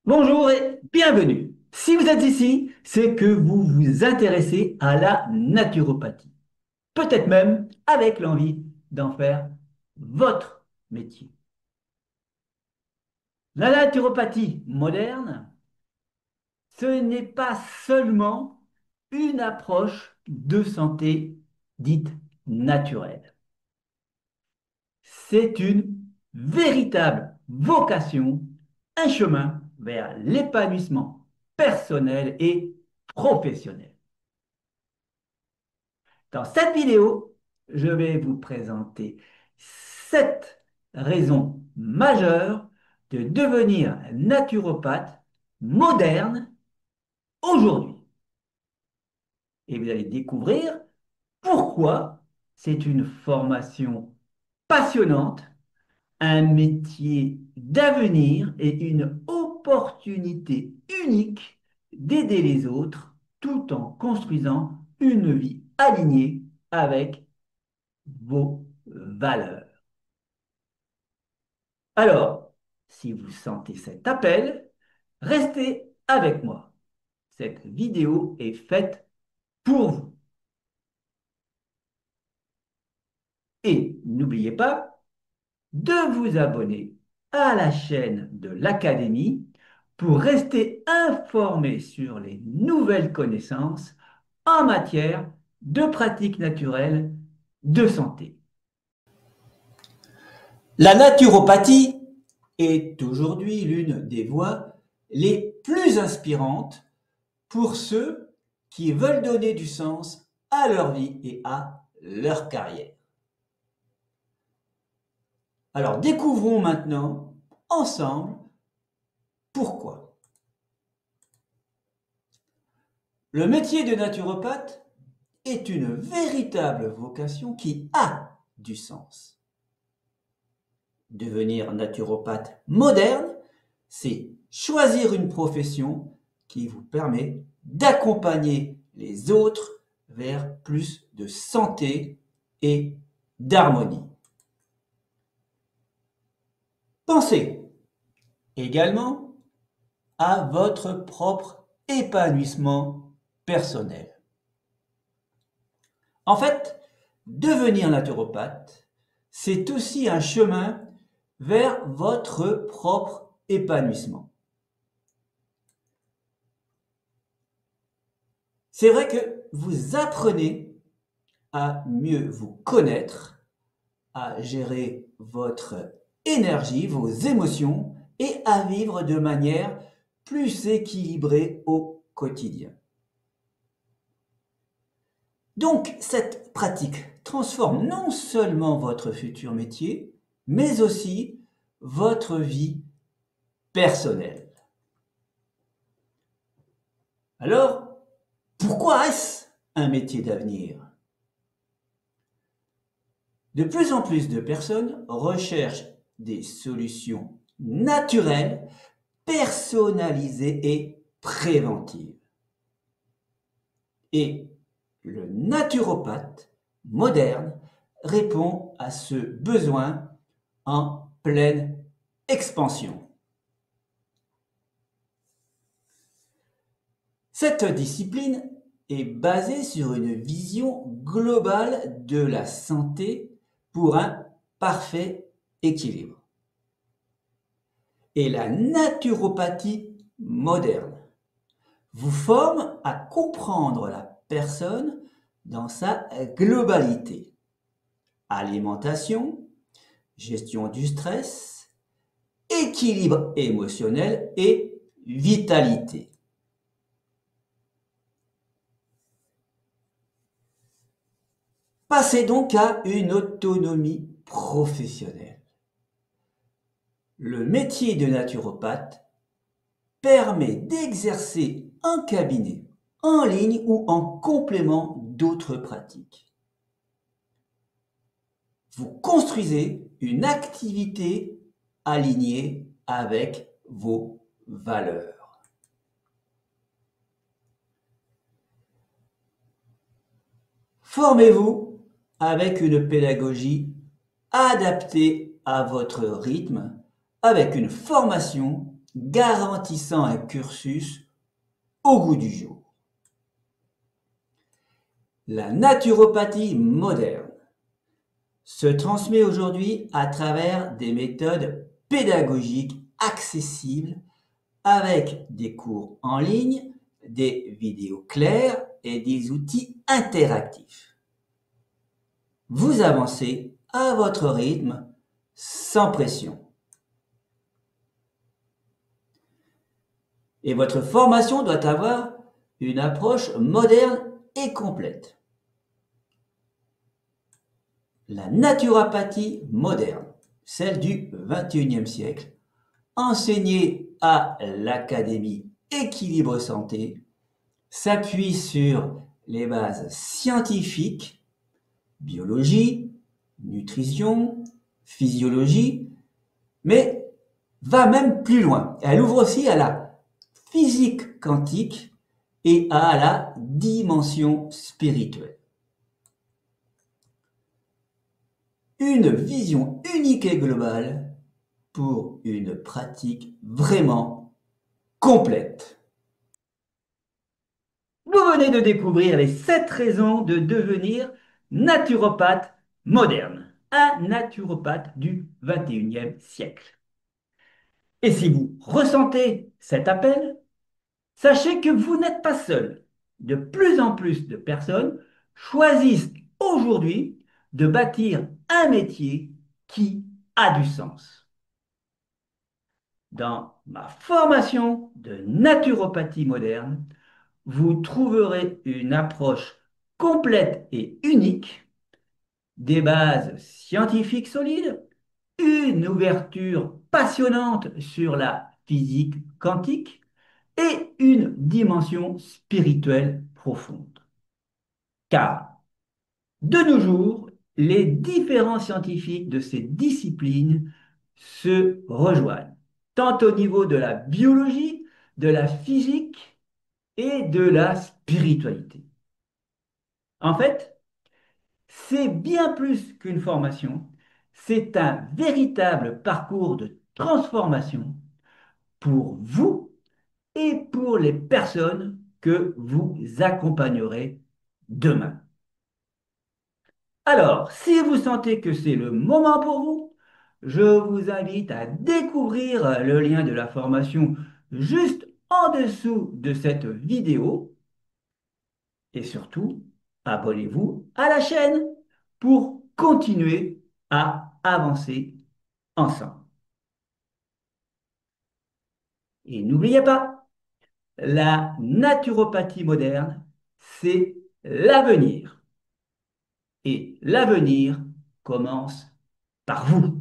Bonjour et bienvenue. Si vous êtes ici, c'est que vous vous intéressez à la naturopathie. Peut-être même avec l'envie d'en faire votre métier. La naturopathie moderne, ce n'est pas seulement une approche de santé dite naturelle. C'est une véritable vocation, un chemin vers l'épanouissement personnel et professionnel. Dans cette vidéo, je vais vous présenter 7 raisons majeures de devenir naturopathe moderne aujourd'hui. Et vous allez découvrir pourquoi c'est une formation passionnante, un métier d'avenir et une opportunité unique d'aider les autres tout en construisant une vie alignée avec vos valeurs. Alors, si vous sentez cet appel, restez avec moi. Cette vidéo est faite pour vous. Et n'oubliez pas de vous abonner à la chaîne de l'Académie pour rester informé sur les nouvelles connaissances en matière de pratiques naturelles de santé. La naturopathie est aujourd'hui l'une des voies les plus inspirantes pour ceux qui veulent donner du sens à leur vie et à leur carrière. Alors découvrons maintenant ensemble pourquoi. Le métier de naturopathe est une véritable vocation qui a du sens. Devenir naturopathe moderne, c'est choisir une profession qui vous permet d'accompagner les autres vers plus de santé et d'harmonie. Pensez également à votre propre épanouissement personnel. En fait, devenir naturopathe, c'est aussi un chemin vers votre propre épanouissement. C'est vrai que vous apprenez à mieux vous connaître, à gérer votre énergie, vos émotions et à vivre de manière plus équilibrée au quotidien. Donc, cette pratique transforme non seulement votre futur métier, mais aussi votre vie personnelle. Alors, pourquoi est-ce un métier d'avenir? De plus en plus de personnes recherchent des solutions naturelles, personnalisées et préventives. Et le naturopathe moderne répond à ce besoin en pleine expansion. Cette discipline est basée sur une vision globale de la santé pour un parfait équilibre. Et la naturopathie moderne vous forme à comprendre la personne dans sa globalité. Alimentation, gestion du stress, équilibre émotionnel et vitalité. Passez donc à une autonomie professionnelle. Le métier de naturopathe permet d'exercer un cabinet en ligne ou en complément d'autres pratiques. Vous construisez une activité alignée avec vos valeurs. Formez-vous avec une pédagogie adaptée à votre rythme, avec une formation garantissant un cursus au goût du jour. La naturopathie moderne se transmet aujourd'hui à travers des méthodes pédagogiques accessibles avec des cours en ligne, des vidéos claires et des outils interactifs. Vous avancez à votre rythme, sans pression. Et votre formation doit avoir une approche moderne et complète. La naturopathie moderne, celle du XXIe siècle, enseignée à l'Académie Équilibre Santé, s'appuie sur les bases scientifiques, biologie, nutrition, physiologie, mais va même plus loin. Elle ouvre aussi à la physique quantique et à la dimension spirituelle. Une vision unique et globale pour une pratique vraiment complète. Vous venez de découvrir les 7 raisons de devenir naturopathe moderne, un naturopathe du XXIe siècle. Et si vous ressentez cet appel, sachez que vous n'êtes pas seul. De plus en plus de personnes choisissent aujourd'hui de bâtir un métier qui a du sens. Dans ma formation de naturopathie moderne, vous trouverez une approche complète et unique, des bases scientifiques solides, une ouverture passionnante sur la physique quantique et une dimension spirituelle profonde. Car, de nos jours, les différents scientifiques de ces disciplines se rejoignent, tant au niveau de la biologie, de la physique et de la spiritualité. En fait, c'est bien plus qu'une formation, c'est un véritable parcours de transformation pour vous et pour les personnes que vous accompagnerez demain. Alors, si vous sentez que c'est le moment pour vous, je vous invite à découvrir le lien de la formation juste en dessous de cette vidéo et surtout, abonnez-vous à la chaîne pour continuer à avancer ensemble. Et n'oubliez pas, la naturopathie moderne, c'est l'avenir. Et l'avenir commence par vous.